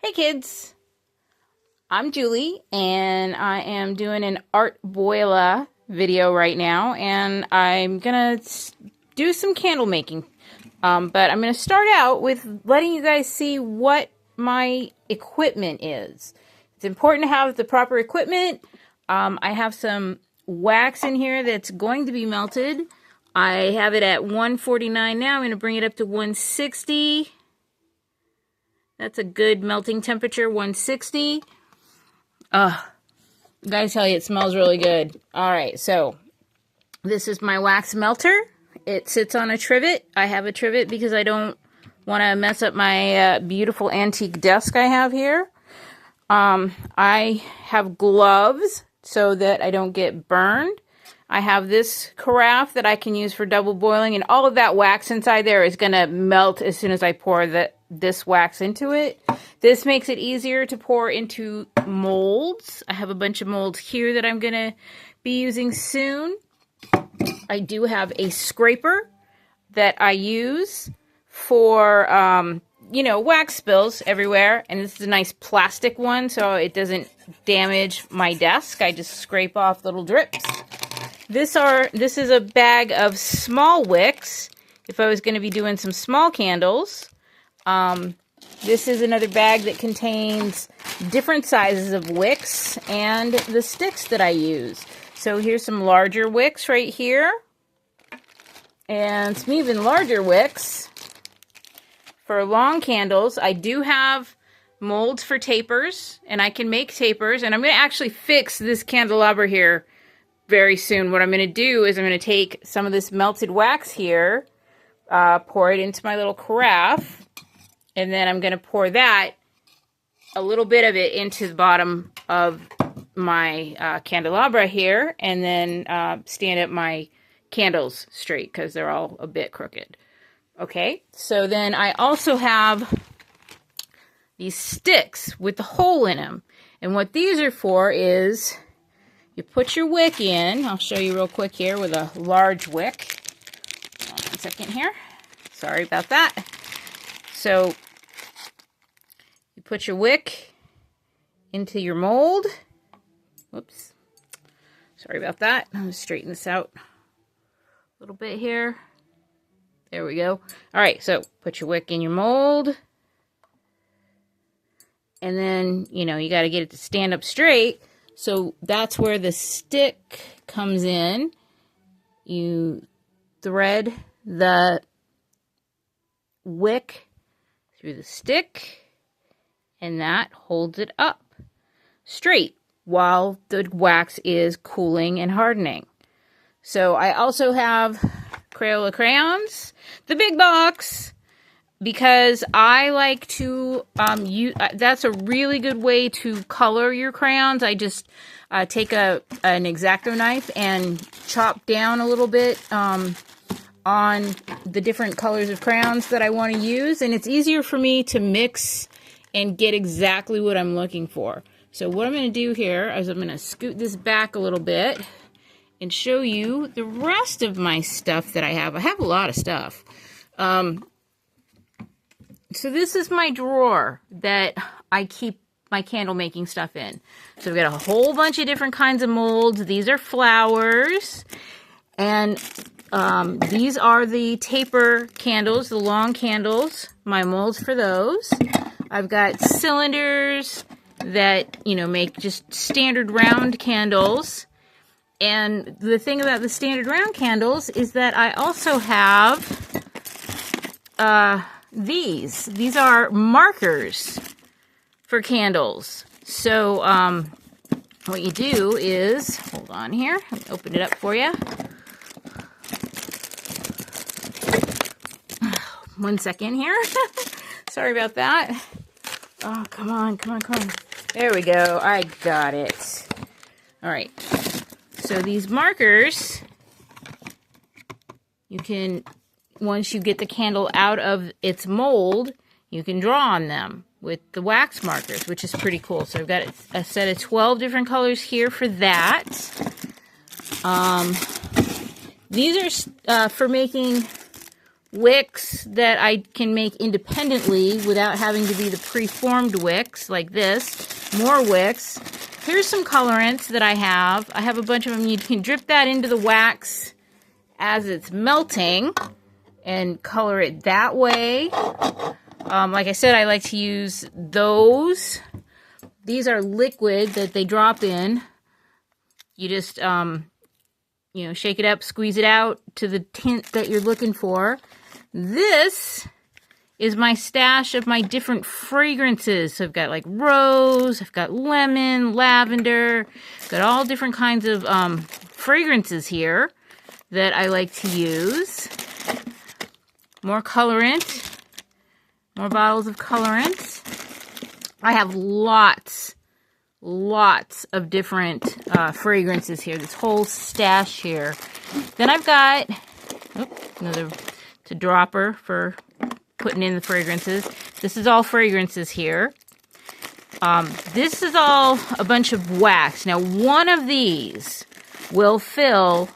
Hey kids, I'm Julie and I am doing an ARTbuela video right now, and I'm gonna do some candle making. But I'm gonna start out with letting you guys see what my equipment is. It's important to have the proper equipment. I have some wax in here that's going to be melted. I have it at 149 now. I'm going to bring it up to 160. That's a good melting temperature, 160. Gotta tell you, it smells really good. All right, so this is my wax melter. It sits on a trivet. I have a trivet because I don't want to mess up my beautiful antique desk I have here. I have gloves so that I don't get burned. I have this carafe that I can use for double boiling, and all of that wax inside there is going to melt as soon as I pour this wax into it. This makes it easier to pour into molds. I have a bunch of molds here that I'm going to be using soon. I do have a scraper that I use for, wax spills everywhere. And this is a nice plastic one, so it doesn't damage my desk. I just scrape off little drips. This is a bag of small wicks if I was going to be doing some small candles. This is another bag that contains different sizes of wicks and the sticks that I use. So here's some larger wicks right here, and some even larger wicks for long candles. I do have molds for tapers, and I can make tapers, and I'm going to actually fix this candelabra here very soon. What I'm going to do is I'm going to take some of this melted wax here, pour it into my little carafe, and then I'm going to pour a little bit of it into the bottom of my candelabra here, and then stand up my candles straight because they're all a bit crooked. Okay, so then I also have these sticks with the hole in them, and what these are for is you put your wick in. I'll show you real quick here with a large wick. Hold on 1 second here. Sorry about that. So you put your wick into your mold. Whoops. Sorry about that. I'm going to straighten this out a little bit here. There we go. All right, so put your wick in your mold. And then, you got to get it to stand up straight. So that's where the stick comes in. You thread the wick through the stick, and that holds it up straight while the wax is cooling and hardening. So I also have Crayola crayons, the big box, because I like to that's a really good way to color your crayons. I just take an X-Acto knife and chop down a little bit on the different colors of crayons that I want to use, and it's easier for me to mix and get exactly what I'm looking for. So what I'm going to do here is I'm going to scoot this back a little bit and show you the rest of my stuff that I have. I have a lot of stuff. So this is my drawer that I keep my candle making stuff in. So we've got a whole bunch of different kinds of molds. These are flowers, and these are the taper candles, the long candles, my molds for those. I've got cylinders that, make just standard round candles. And the thing about the standard round candles is that I also have these. These are markers for candles. So what you do is, hold on here, let me open it up for you. 1 second here. Sorry about that. Oh, come on. There we go. I got it. All right. So these markers, you can, once you get the candle out of its mold, you can draw on them with the wax markers, which is pretty cool. So I've got a set of 12 different colors here for that. These are for making wicks that I can make independently without having to be the preformed wicks like this. More wicks. Here's some colorants that I have. I have a bunch of them. You can drip that into the wax as it's melting and color it that way. Like I said, I like to use those. These are liquid that they drop in. You just, you know, shake it up, squeeze it out to the tint that you're looking for. This is my stash of my different fragrances. So I've got like rose, I've got lemon, lavender, got all different kinds of fragrances here that I like to use. More colorant, more bottles of colorants. I have lots of different fragrances here, this whole stash here. Then I've got another, it's a dropper for putting in the fragrances. This is all fragrances here. This is all a bunch of wax. Now, one of these will fill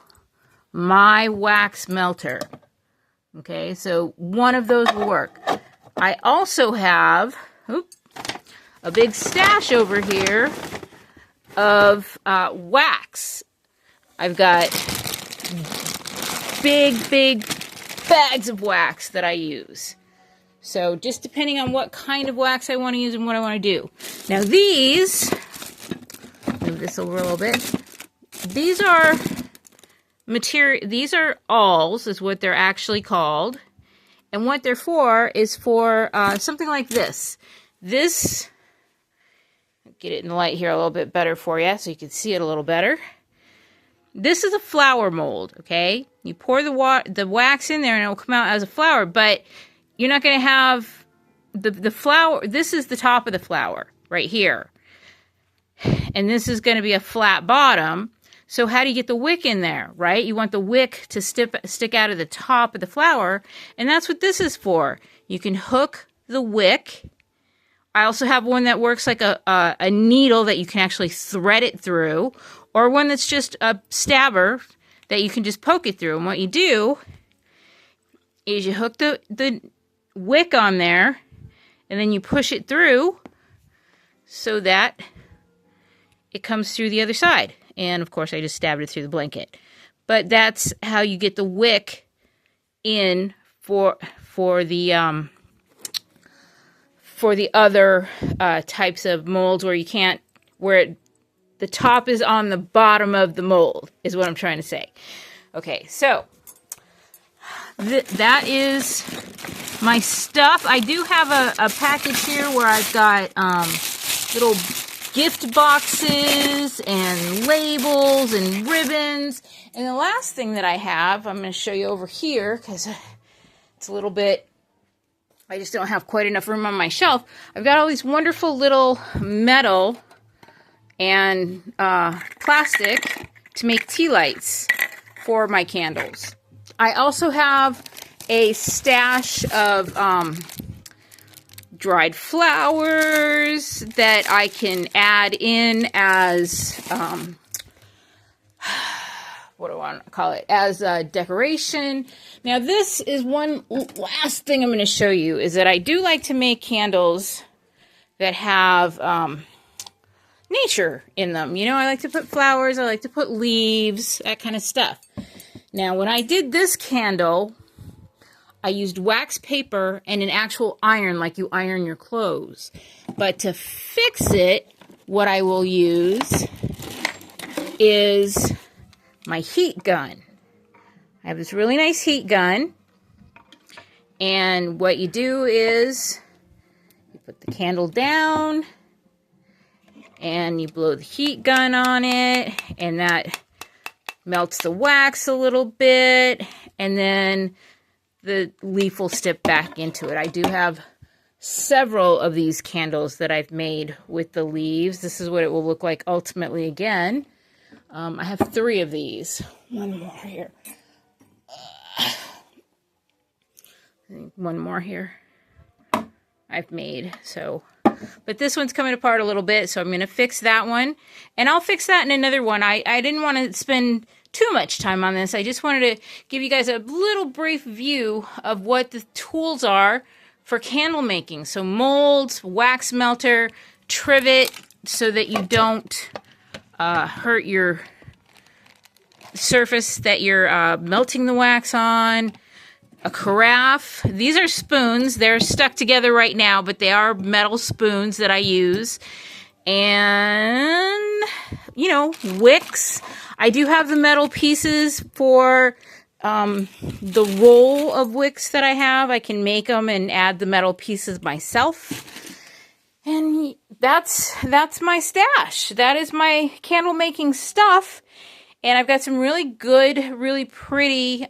my wax melter. Okay, so one of those will work. I also have a big stash over here of wax. I've got big bags of wax that I use. So just depending on what kind of wax I want to use and what I want to do. Now these, move this over a little bit. These are material. These are awls, is what they're actually called, and what they're for is for something like this. This, get it in the light here a little bit better for you, so you can see it a little better. This is a flower mold. Okay, you pour the wax in there, and it will come out as a flower, but you're not going to have the flower. This is the top of the flower right here. And this is going to be a flat bottom. So how do you get the wick in there, right? You want the wick to stick out of the top of the flower. And that's what this is for. You can hook the wick. I also have one that works like a needle that you can actually thread it through. Or one that's just a stabber that you can just poke it through. And what you do is you hook the wick on there, and then you push it through so that it comes through the other side. And of course I just stabbed it through the blanket. But that's how you get the wick in for the other types of molds where you can't, the top is on the bottom of the mold, is what I'm trying to say. Okay, so that is my stuff. I do have a package here where I've got little gift boxes and labels and ribbons. And the last thing that I have, I'm going to show you over here because it's a little bit, I just don't have quite enough room on my shelf. I've got all these wonderful little metal and plastic to make tea lights for my candles. I also have a stash of dried flowers that I can add in as, what do I want to call it, as a decoration. Now this is one last thing I'm going to show you, is that I do like to make candles that have nature in them. You know, I like to put flowers, I like to put leaves, that kind of stuff. Now, when I did this candle, I used wax paper and an actual iron, like you iron your clothes. But to fix it, what I will use is my heat gun. I have this really nice heat gun. And what you do is you put the candle down and you blow the heat gun on it, and that melts the wax a little bit, and then the leaf will step back into it. I do have several of these candles that I've made with the leaves. This is what it will look like ultimately again. I have 3 of these. One more here. One more here I've made. So, but this one's coming apart a little bit, so I'm going to fix that one. And I'll fix that in another one. I didn't want to spend too much time on this. I just wanted to give you guys a little brief view of what the tools are for candle making. So molds, wax melter, trivet, so that you don't hurt your surface that you're melting the wax on. A carafe. These are spoons. They're stuck together right now, but they are metal spoons that I use. And, you know, wicks. I do have the metal pieces for the roll of wicks that I have. I can make them and add the metal pieces myself. And that's my stash. That is my candle making stuff. And I've got some really good, really pretty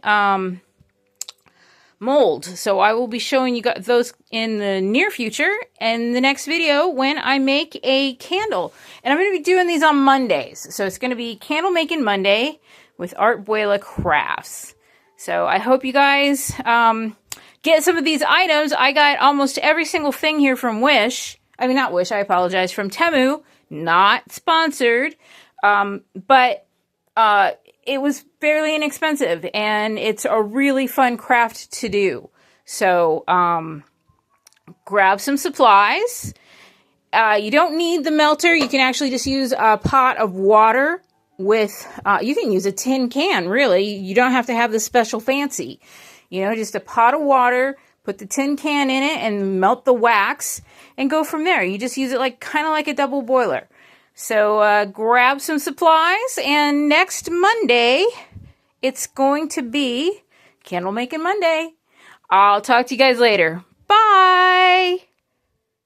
mold. So I will be showing you those in the near future and the next video when I make a candle. And I'm going to be doing these on Mondays. So it's going to be Candle Making Monday with ARTbuela Crafts. So I hope you guys get some of these items. I got almost every single thing here from Wish. I mean, not Wish, I apologize. From Temu. Not sponsored. But it was fairly inexpensive, and it's a really fun craft to do. So, grab some supplies. You don't need the melter. You can actually just use a pot of water with, you can use a tin can, really. You don't have to have the special fancy. You know, just a pot of water, put the tin can in it, and melt the wax, and go from there. You just use it like kind of like a double boiler. So grab some supplies, and next Monday, it's going to be Candle Making Monday. I'll talk to you guys later. Bye!